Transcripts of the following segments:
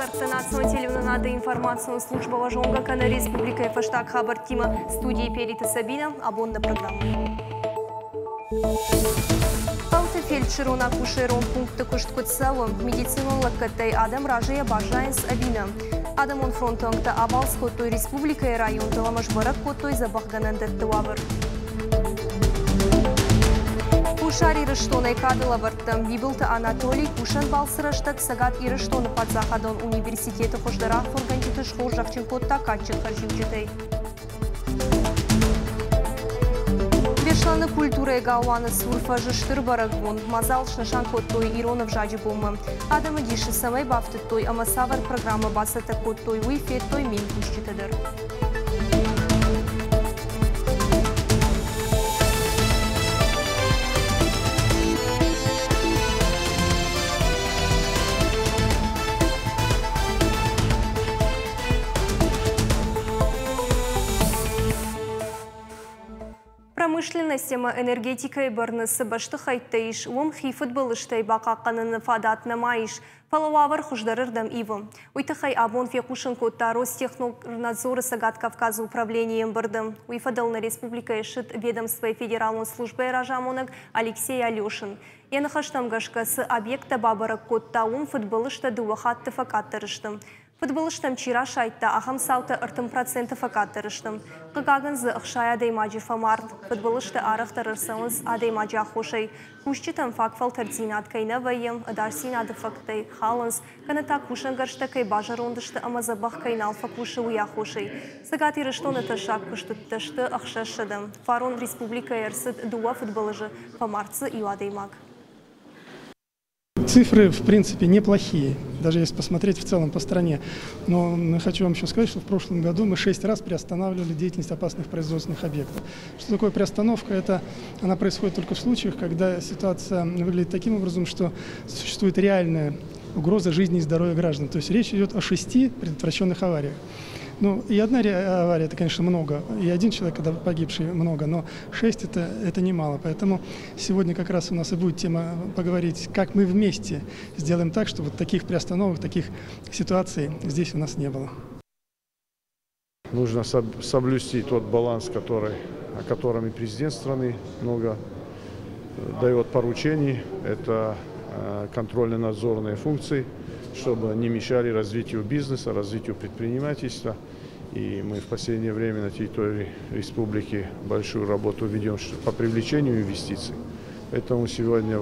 Координационная телевизионная информационная служба Важонга Кана Республика и Фаштаг Хабар Тима студии Перита Сабина. Абонна программа. Алты фельдшеру на кушерон пункта Кушткутсалу медицину лаккатай Адам Ражия Бажаинс Абина. Адам он фронтонгта Абалско той республика и район Таламашбарак той Забахганандет Туавр. Кушари Рыштоной Кадылавартам Бибилта Анатолий Кушан Балсыраштак Сагат и Рыштоны Падзахадон университета Хождарах Форганчиты Шхожахчин Котта Катчик Харживчитай. Бешланы культуры Гауаны Сурфа Жиштырбарагвон Мазал Шнашан Коттой Иронов Жаджибома. Адама Диши Самай Бафты Той Амасавар программа Басата Коттой Уифет Той Мин Кушчитадыр. Промышленность энергетика и барнысы башты хайтайш, ум хи футболыштай бақаққанын фадат намайш, фалауавар хуждарырдам ивым. Уйтахай абон фекушын котта Ростехнадзора Сагат Кавказа управлением бардым. Уйфадална республика ешит ведомства федеральной службы ражамонок Алексей Алешин. Янахаштам гашкасы объекта бабара котта ум футболышта дуахатты факаттырыштым. Футболыштам чира шайтта ахам саута 40% факаттырыштым. Қығағынзы ұқшай адаймаджи фамард. Футболышты арықтырырсыңыз адаймаджи ахошай. Кушчитам факфал тардзинат кайна вайым, адарсин ады фактай халынз. Каната кушангаршта кай бажарондышты амазабах кайнал факуши уяхошай. Сагат ирыштоны ташак куштыттышты ақшашыдым. Фарон республика ерсыд дуа футболыжы фамардсы и адаймаг. Цифры, в принципе, неплохие, даже если посмотреть в целом по стране. Но хочу вам еще сказать, что в прошлом году мы 6 раз приостанавливали деятельность опасных производственных объектов. Что такое приостановка? Она происходит только в случаях, когда ситуация выглядит таким образом, что существует реальная угроза жизни и здоровья граждан. То есть речь идет о 6 предотвращенных авариях. Ну, и одна авария, это, конечно, много, и один человек, когда погибший, много, но 6 это немало. Поэтому сегодня как раз у нас и будет тема поговорить, как мы вместе сделаем так, чтобы вот таких приостановок, таких ситуаций здесь у нас не было. Нужно соблюсти тот баланс, о котором и президент страны много дает поручений. Это контрольно-надзорные функции, чтобы не мешали развитию бизнеса, развитию предпринимательства. И мы в последнее время на территории республики большую работу ведем по привлечению инвестиций. Поэтому сегодня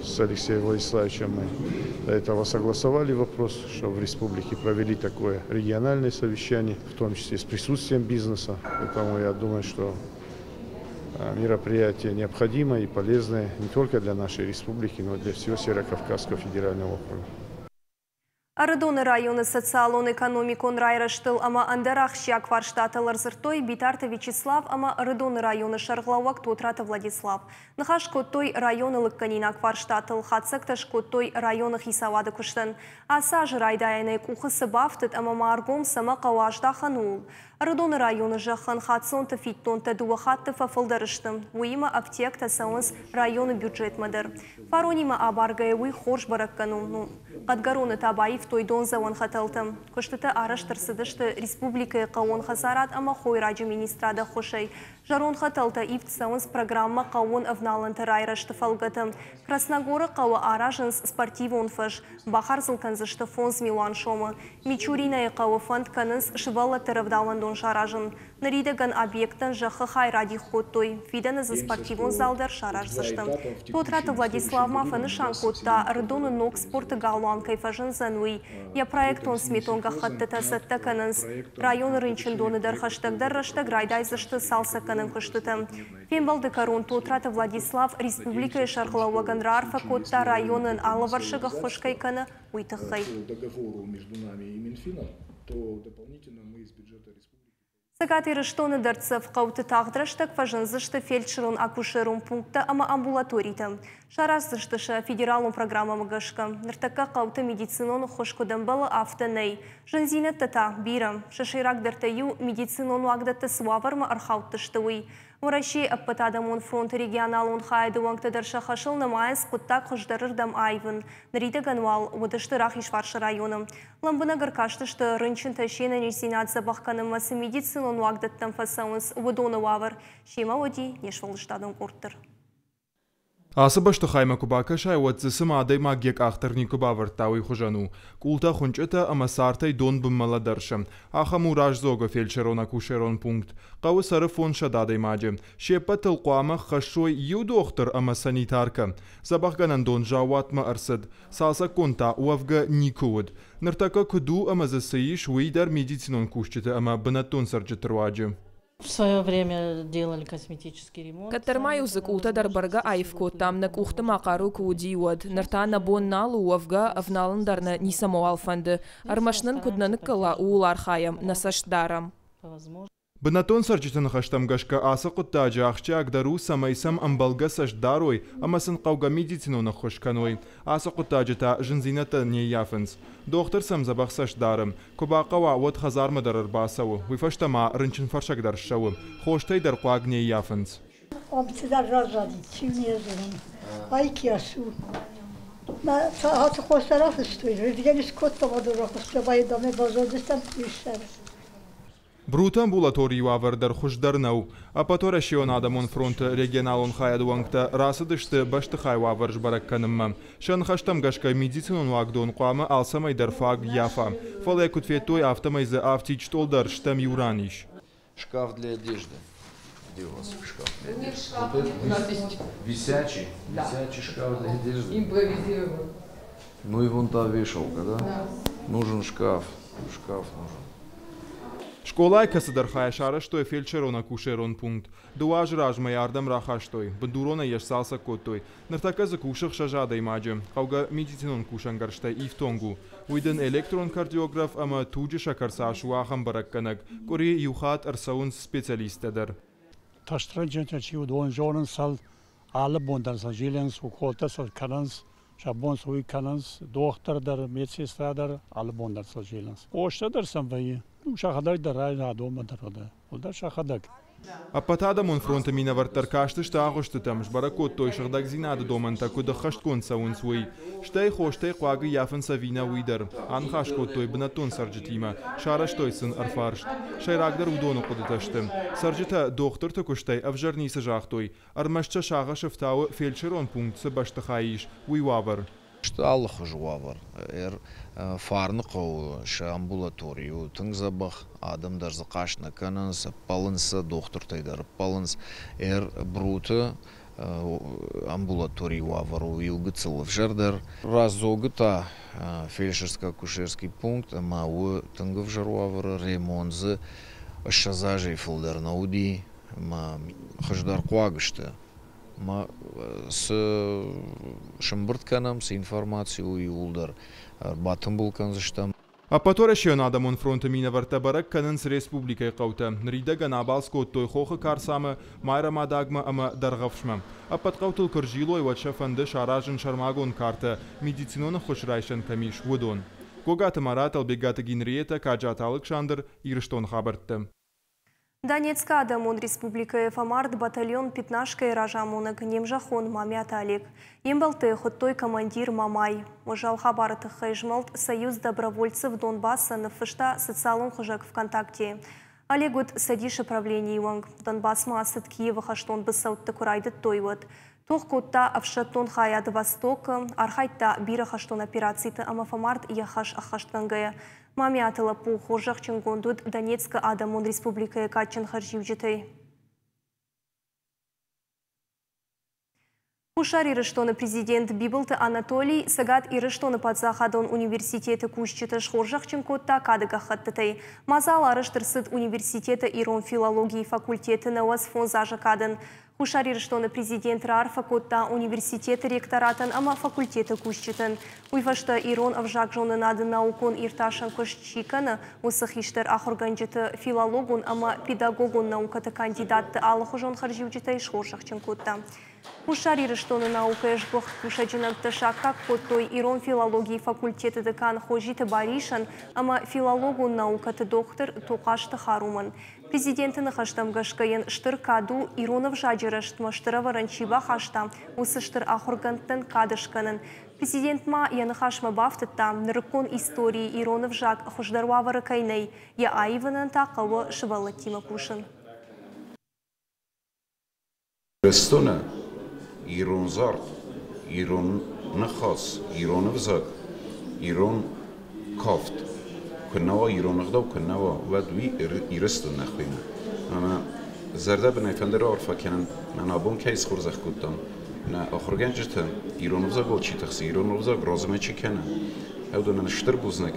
с Алексеем Владиславовичем мы до этого согласовали вопрос, что в республике провели такое региональное совещание, в том числе с присутствием бизнеса. Поэтому я думаю, что мероприятие необходимое и полезное не только для нашей республики, но и для всего Северо-Кавказского федерального округа. Арыдоны районы социалон-экономикон райраштыл ама андарахши акварштаталар зыртой Битарта Вячеслав ама Арыдоны районы шарглауак Тотрата Владислав. Нахашко той районы лыкканин акварштатал хатсакташко той районы хисавады куштын. Аса жырайдайны кухысы бафтыт ама маргом сама каважда ханул. Арыдоны районы жахан хатсонты фиттонты дуахатты фафылдарыштым. Уима аптекта сауынс районы бюджет мадыр. Фаронима абаргайвы хорш бараккану. Кадгароны табаив той дон заван хаталтым. Кыштыты араштырсыдышты республика қауын хасарат ама хойраджы министрада хошай. Жарон хаталта ифт сауынс программа қауын авналынты райрашты фалгатым. Красногоры қауы аражынс спортивон фаш. Бахар зылканзышты фонз Милан шомы. Мичурина қауы фонд канынс шывала тырывдауан дон шаражын. Наридаган объектан жахы хайради хоттой. Фиданы за спортивон залдар шаражзыштым. Тотрата Владислав мафаны шанкотта Рыдоны ног спорты галуан кайфажын зануй. Я проектон сметонга хаттыта сатта канынс. Район рынчын доны дархаштагдар раштаг райдайзышты салса канын кыштытым. Фембалды корон Тотрата Владислав республика шархлауаган рарфа котта районын алываршыга хошкай каны уйтыхай. Сагаты Рыштоны дарцев қауты тағдыраштак фажынзышты фельдшерон акушерон пункта ама амбулаторийтым. Шаразышты федералон программа мыгышка. Ныртакка қауты медицинону хошкодан балы автонай. Жынзинет тата бирам. Шаширак дартаю медицинону агдатты сваварма архауттыштывый. Ураши аппатадамон фронт регионалун хайды уаңтадар шахашыл намайыз құттақ құждарырдам айвын. Нарида Ганвал, удышты Рахишваршы районы. Ламбына гыркаштышты рынчын ташена несенат забахканы масы медицинон уагдаттан фасауынс удоны вавыр. Шема оди нешвалыштадың құрттыр. Асы башты хайма кубака шай уатзысы мадай магек ахтарни кубавыр тауи хужану. Култа хунчыта ама сартай дон быммаладаршым. Аха мураж зога фельдшерона кушерон пункт. Қауы сары фон шададай маджы. Шепа тылқуама хашой ю доктор ама санитарка. Забахганан дон жауатма арсад. Салса конта уавга никуд. Ныртака куду ама засаиш уидар медицинон кушчыта ама бынаттон сарджытырваджы. В свое время делали косметический ремонт. Катарма юзык ултадар барга айфко там на кухта макару кудиуад. Нартана бон налу уавга авналандарна нисамо алфанды. Армашнын куднаны кала улархаям насашдарам. Бынатон сарджытын хаштамгашка асы құттажы ақчы ағдару самайсам амбалга сашдаруй, амасын қауға медициноны хошканой. Асы құттажыта жынзината не яфынс. Доктор сам забақ сашдарым. Кубақава вот хазармадар басауы. Вифаштама рынчын фаршагдар шауы. Хоштайдар қуаг не яфынс. Обтидар разадит, сильнее зрым. Айкиасу. На сааты хоштараф истуй. Видели скотта вадурах, успевает доме базодистан пишер. Брута амбулаторию авардар хуждарнау. Апатора шион адамон фронт регионалон хаядуангта расадышты башты хайу аварж баракканымма. Шан хаштамгашка медицинон вагдон қуамы алсамайдар фаг яфа. Фалай кутфетой автомайзы автичтолдар штам юраниш. Шкаф для одежды. Где у вас шкаф для одежды? Вот это висячий? Да. Висячий шкаф для одежды? Импровизируем. Ну и вон та вешалка, да? Да. Нужен шкаф. Шкаф нужен. Школай касадар хаяшара, что и фельдшерона кушерон пункт. Дуаж ражма ярдам рахаштой. Бандурона еш салса коттой. Нартака за кушах шажада имаджи. Қауға медицинон кушангарштай и в тонгу. Уйден электрон кардиограф ама туджи шакарсашу ахам баракканак. Кори юхат арсаун специалистадар. Таштранчен чиу дон жорен сал alle bondan sa жиленс уколта са кананс. Шабон суи кананс доктор дар медсестра дар alle bondan sa жиленс. Ошта сам вай. Шахадаг да рай адома дарода. Олда шахадаг. Апатада мон фронта мина вартаркашты штагошты тамш баракот той шахдаг зинада доманта куда хашткон саун свой. Штай хоштай қуагы яфын савина уидар. Ан хашкот той бнатон сарджитима. Шараш той сын арфаршт. Шайрагдар удону кудаташты. Сарджита доктор такуштай авжарни сажахтой. Армашча шага шафтау фельдшерон пункт сабаштахаиш. Уивавар. Что Аллах жуавар, фарнықау ша амбулаторию, тың забах, адамдар зақашна кананс, палынса, доктор тайдар палынс, бруты амбулаторию авару илгыцылов жардар. Разогыта фельдшерско-акушерский пункт, ама у тыңгыв жару авары ремонзы, шазажей фылдар науди, ма хаждар қуагышты. Ма с шымбырт канам, с информацию и улдар батым был канзыштам. Апатора шион адамон фронта мина вартабарак кананс республикай қаута. Рида ганабалско той хоха карсамы, майра мадагма ама даргавшма. Апат қаутыл кыржилой ватша фанды шаражын шармагон карта, медицинона хошрайшан камиш вудон. Когата Марат албегата Генриета Каджат Александр ирштон хабартты. Донецка адамон республика Фамард батальон 15-кай ражамонок немжахон мамят Олег. Ембалты хоттой командир Мамай. Ожал хабарты хайжмалт Союз добровольцев Донбасса нафышта социалон хужак ВКонтакте. Олегут садиши правление Иванг. Донбасс масыт Киева хаштон бысаутты курайды тойват. Тух котта авшаттон хаяды Востока, архайтта бира хаштон операцийты ама Фамард яхаш ахаштангая. Мамятыла по хожах чынгондуд Донецка адамон республика качын харживжитай. Пушар ирыштоны президент Бибылты Анатолий сагат ирыштоны Падзахадон университеты кушчыты шхоржах чынкотта кадыга хаттытай. Мазал арыштырсыд университеты ирон филологии факультеты науаз фонзажа кадын. Пушар ирыштоны президент рар факотта университеты ректоратын ама факультеты кушчытын. Уйфашта ирон авжак жоны нады наукон ирташан кушчиканы усых иштер ахорганжыты филологун ама педагогун наукаты кандидатты алых жон харживжитай шхоржах чынкотта. Пушар ирыштоны наука эшбох пушаджинакты шакак коттой ирон филологии факультеты декан хожиты баришан, ама филологун наукаты доктор Токашты Харуман. Президентін қаштам ғашқайын штыр каду Иронов жадырышт маштыра варанчиба қаштам, осы штыр ақырғантын кадышқанын. Президент ма яны қашма бафтытта, нырыкон истории Иронов жак хұждарва вары кайнай, я айванын тақауы шывалы тима кушын. Рестона, Ирон зарт, Ирон нахас, Ирон взаг, Ирон кафт. Кунава Ирон гдав, кунава вадви Ирестон нахвина. Ана زرده بنای فندر عرفه کنن من آبون کیس خورزخ کدام نه آخر گنجتن ایران وزا گل چی تخسی ایران وزا رازمه چی کنن هودو نشتر بوزنک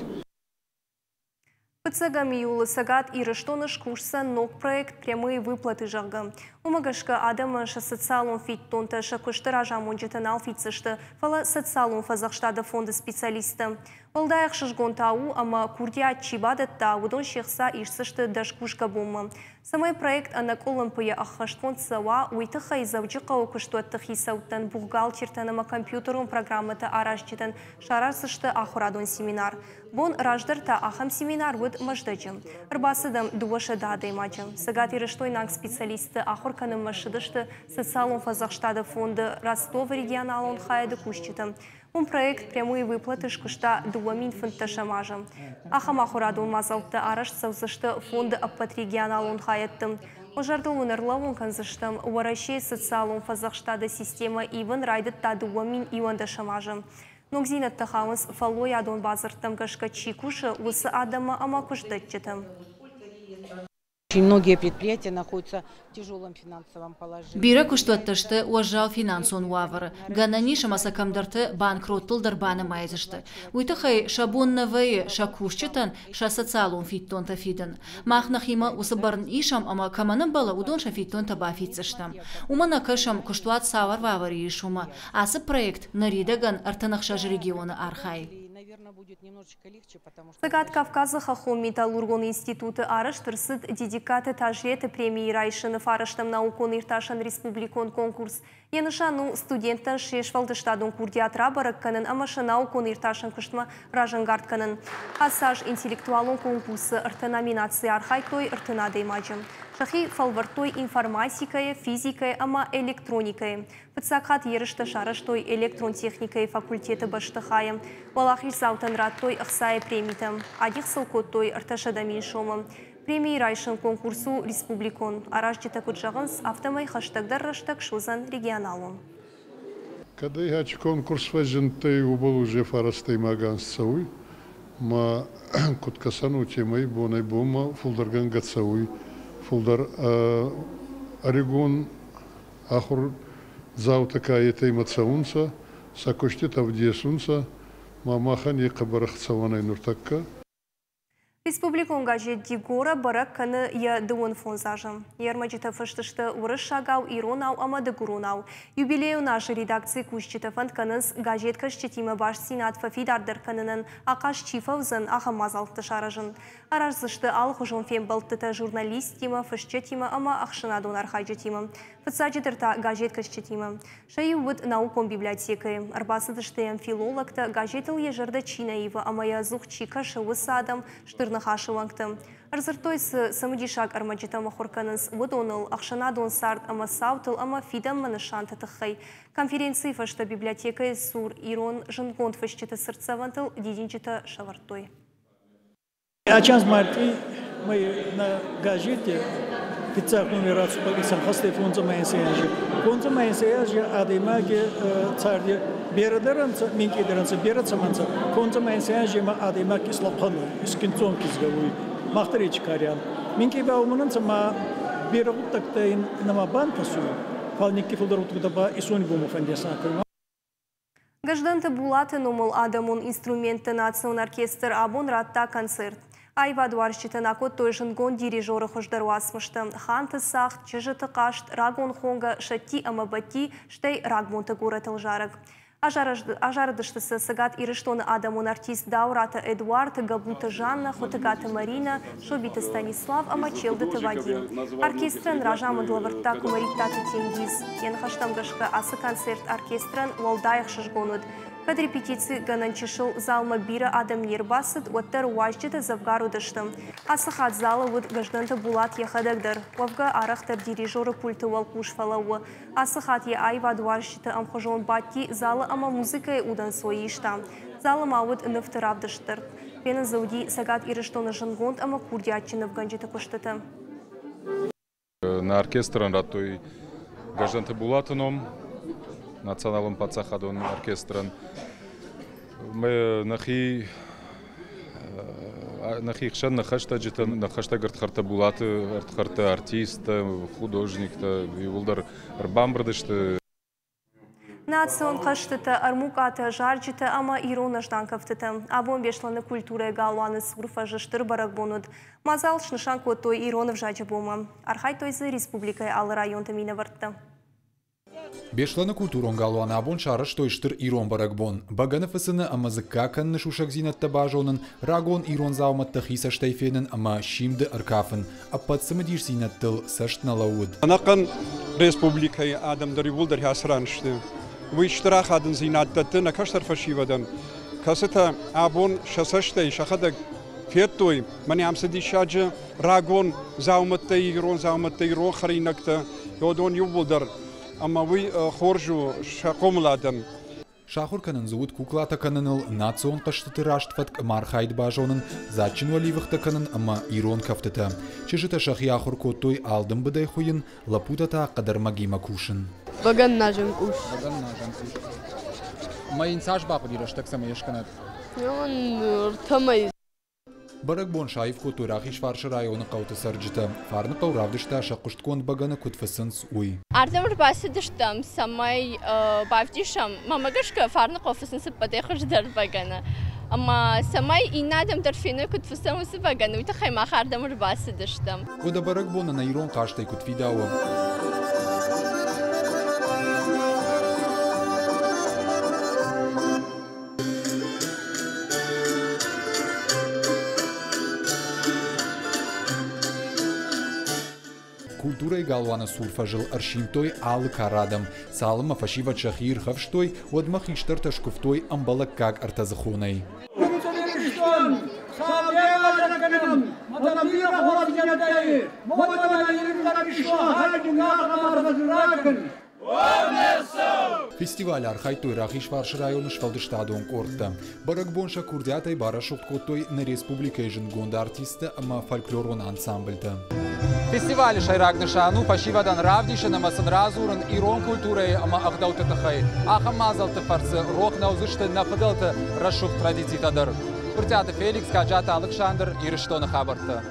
Пыцагами юлы сагат и рештоныш курса ног проект прямые выплаты жага. Умагашка адама ша социалон фит тонта ша куштыра жамонжетанал фитсышты фала социалон фазахштада фонда специалиста. Валдаяк шыжгон тау, ама курдия чибадатта удон шехса ишсышты дашкушка бомма. Самай проект анаколын пыя ахаштвон цава уйтыха изавджыка окуштуатты хисауттан бухгалтертанама компьютерун программата арашчетан шарасышты ахурадон семинар. Бон раждырта ахам семинар вуд маждачым. Рбасыдам дуаша дадаймачым. Сагати рештой нанг специалисты ахурканым машыдышты социалон фазахштада фонда Ростова регионалон хайды кушчетам. Он проект прямые выплаты шкушта дуамин фунташамажам. Ахам ахурадон мазалты араш саузышты фонда аппат регионалон хайаттым. Ожардыл унарлавон канзыштым уарашей социалон фазахштада система иван райдыт та дуамин ивандашамажам. Ногзинат тахаунс фалой адон базартам гашка чикуши усы адама ама куштатчетам. Очень многие предприятия находятся в тяжелом финансовом положении. Бира куштуатташты уажал финансон уавары. Ганани шамасакамдарты банкроттыл дарбаны майзышты. Уйтахай шабуннавай шакушчетан ша социалон фиттон тафиден. Махнахима усыбарын ишам ама каманын бала удон шафиттон таба фитсыштам. Умана кашам куштуат савар вавари ишума. Асы проект наридаган артанахшаж регионы архай. Сагат Кавказа Хахом Металлургон институты араштырсыд дедикаты тажреты премии Райшынов араштам наукон ирташан республикон конкурс. Янышану студенттан шешвалдыштадун курдиатра баракканын амаша наукон ирташан кыштма ражангартканын. Асаж интеллектуалон конкурсы ырты номинации архайтой ыртына деймаджым. Шахи фалвартой информатикая, физикая, ама электроникая. Пыцакат ерышты шарыштой электронтехникая факультеты баштыхая. Валахиш заутан раттой ахсая премитам. Адих сылкоттой ырташадамин шомам. Премии Райшын конкурсу республикон. Аражджита куджағынс автомай хаштагдар раштаг шузан регионалон. Когда я конкурс возжентай убыл уже фарастай маганцауй, ма куткасану темай бонай бома фулдарган гацауй. Фулдар Орегон ахур заута этой мацаунца, сакоштит авдесунца, мамахан е кабарахцаванай нуртакка. Республикон газет Дигора барак каны я дуон фонзажым. Ярмаджита фыштышты урыш шагау иронау амады гурунау. Юбилею нашей редакции кушчита фанд канынс газет кашчетима баш сенат фафидардар канынын акаш чифавзын ахамазалты шаражын. Аражзышты ал хужон фем балтыта журналистима фыштчетима ама ахшынадун архайджетима. Фыцаджитырта газет кашчетима. Шаю вуд наукон библиотекой. Арбасыдышты филологта газетыл ежырда чинаива амая зух чика шывысадам штырны хашываңтым. Арзыртой самыдишак армаджитама хорканынс вудоныл ахшанадон сарт ама саутыл ама фидам манышанты тыхай. Конференции фашта библиотекой сур ирон жынгонд фашчита сырцавантыл дидинчита шавартой. Ачанс марти мы на газете пиццах нумерацию погисан хасте фонза майсеяжи. Фонза майсеяжи адемаги царди бердеранца минкидеранца берацаманца. Фонза майсеяжи ма адемаги слабхану искинцон кизгавуй. Махтарич карян. Минки баумананца ма берутактайн нама банкасу. Фалники фудорутгдаба исуни бумуфандесакырма. Гражданты булаты номал адамун инструменты национал оркестр абон ратта концерт. Айва дуарщита накот той жынгон дирижеры хождару асмышты. Ханты сахт, чыжыты кашт, рагон хонга, шати амабати, штай рагмонты горатыл жарык. Ажардыштысы сагат ирыштоны адамун артист Даурата Эдуард, Габута Жанна, Хотыгата Марина, Шобита Станислав, Амачелдыты Вадим. Оркестрын ражамын лавыртта кумариттаты тенгиз. Ен хаштамгашка асы концерт оркестрын Валдаях шыжгонуд. Под репетиции гананчишил залма бира адам нербасыд, оттар уажджита завгару дыштым. Асахат зала вот гажданта булат яхадагдар. Вавга арахтар дирижоры пульты валкуш фалауы. Асахат я айвад уажджита амхожон батки зала ама музыкой удан свои иштам. Зала мауд нафтарав дыштыр. Пена зауди сагат ириштона жангонд ама курдиатчина в ганджита коштата. На оркестран ратой гажданта булатыном. Националым пацахадон оркестран. Мы нахи хшан нахашта житан нахашта гартхарта булаты гартхарта артист, художник та вилдар рбамбрдышты. Национ хаштата армуката жарджита ама ирона жданкавтата. Абон бешланы культура галуаны сурфа жыштыр баракбонуд. Мазал шнышанку той иронов жаджабома. Архай тойзы республикай алы районта минавартта. Бешланы культурон галуаны абон шарыш тойштыр ирон баракбон. Баганы фысыны ама зыккаканны шушак зинатта бажонын, рагон ирон зауматта хиса штайфенын ама шимды аркафын. Аппатсымы диш зинаттыл саштна лауд. Анакан республикай адамдари вулдар хасраншты. Виштрах адын зинаттаты накаштар фашивадан. Касыта абон шасаштай шахадаг феттой. Мани амсади шаджа рагон зауматта ирон харинакта. Йодон ювулдар. Ама вы хоржу шакомладан. Шахур канын зуут куклата каныныл национ каштыты раштфат мархайд бажонын зачин валивыхта канын ама ирон кафтыта. Чешыта шахяхур коттой алдым быдай хуйын лапутата кадар магима кушын. Баган нажен куш. Майын саш бапы дирыштак сама ешканат. Он ртамай. Баракбон шайф коттой рахиш фаршы районы кауты сарджита. Фарны кауравдышта шақушткон баганы кутфасынс уй. Ардам рбасыдыштам самай бавдишам. Мамагашка фарны кофасынсы падехаждар багана. Ама самай инадам тарфины кутфасынсы багана. Уйта хаймах ардам рбасыдыштам. Ода баракбона на ирон каштай кутфидауа. Культурой галвана сурфажил аршимтой алы карадам. Салыма фашива чахир хавштой, одмах иштарта шкуфтой амбалак как артазахуной. Фестиваль архайтой рахиш фарш районы швалдыштадон корта. Баракбонша курдятай бара шухткотой на республика жингонда артиста ама фольклорон ансамбльта. Фестиваль шайрагны шану фашивадан равдишана масын разурын ирон культурой ама агдауты тахай. Аха мазалты фарсы рок наузышты нафыдалты рашух традициятадыр. Пуртяты Феликс, Каджата Александр, Ирыштоны хабарты.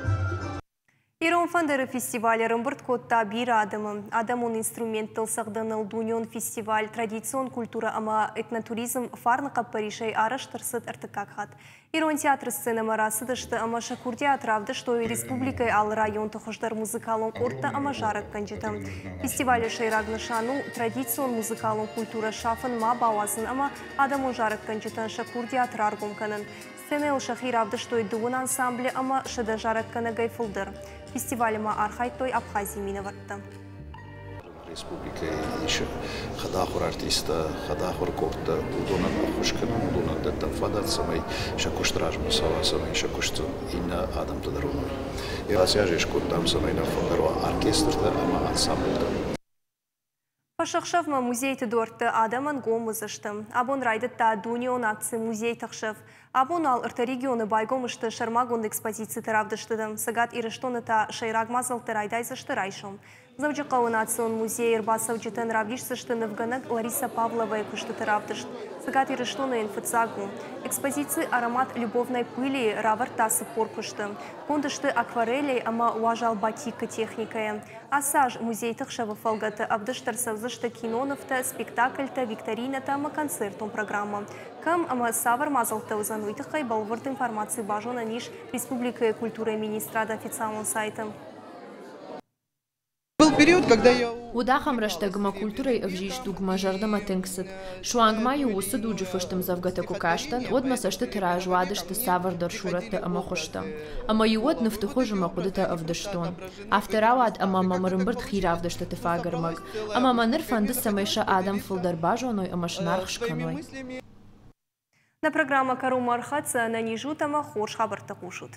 Ирон фандары фестиваля рымбырт котта бир адымы. Адамон инструментал сағданыл дунион фестиваль, традицион культура ама этнотуризм фарны қаппаришай арыштырсыд артыкакхат. Ирон театр сцена марасыдышты ама шакур театравды, что и республикой ал район тухождар музыкалон корта ама жарак канжита. Фестиваль шайрагны шану традицион музыкалон культура шафын ма бауазын ама адамон жарак канжитан шакур театр аргум канын. Сцена шахиравды, что и дуын ансамбле ама шада жарак кана гайфылдыр. Фестиваль ма архайтой Абхазии минавартта. Республика еще хадахур артиста, хадахур корта, удона хушкана, удона даттафадат самой шакуштраж мусава самой шакушцу инна адам тадаруна. И расяжешь куртам самой на фондарва оркестрта, ама ансамбльта. Пашахшав музей тедорты адаман гомызышты. Абон райдытта дунион акции музей тахшав. Абон ал ырта регионы байгомышты шармагон экспозиции таравдыштыдым. Сагат ирыштоны та шайрагмазалты райдайзышты райшом. Завджықауы национ музей ирбасав житен равдишсышты навганак Лариса Павлова кушты таравдышт. Сагат ирыштоны инфыцагу. Экспозиции аромат любовной пыли равартасы поркушты. Кондышты акварелей ама уажал батика техникая. Асаж музей тахшавы фалгаты авдыштарсав зышты киноновта, спектакльта, викторината ама концертон программа. Кам ама савар мазалты узануйтыхай балвырт информации бажона ниш Республика культуры министрада официальным сайтом. Был период, когда я... Удахам раштагма культурой авжиштугма жардама тенксет. Шуангма юусы дуджифыштым завгатаку каштан, одма сашты тираж вадышты савар даршуратты ама хоштам. Ама юод нефтухожима кудыта авдаштон. Авторавад ама мамарымбырт хира авдашты тефагармаг. Ама маныр фанды самайша адам фылдар бажоной ама шнарх шканой. На программа «Кару Мархаца» на Нижутама Хорш Хабар Такушут.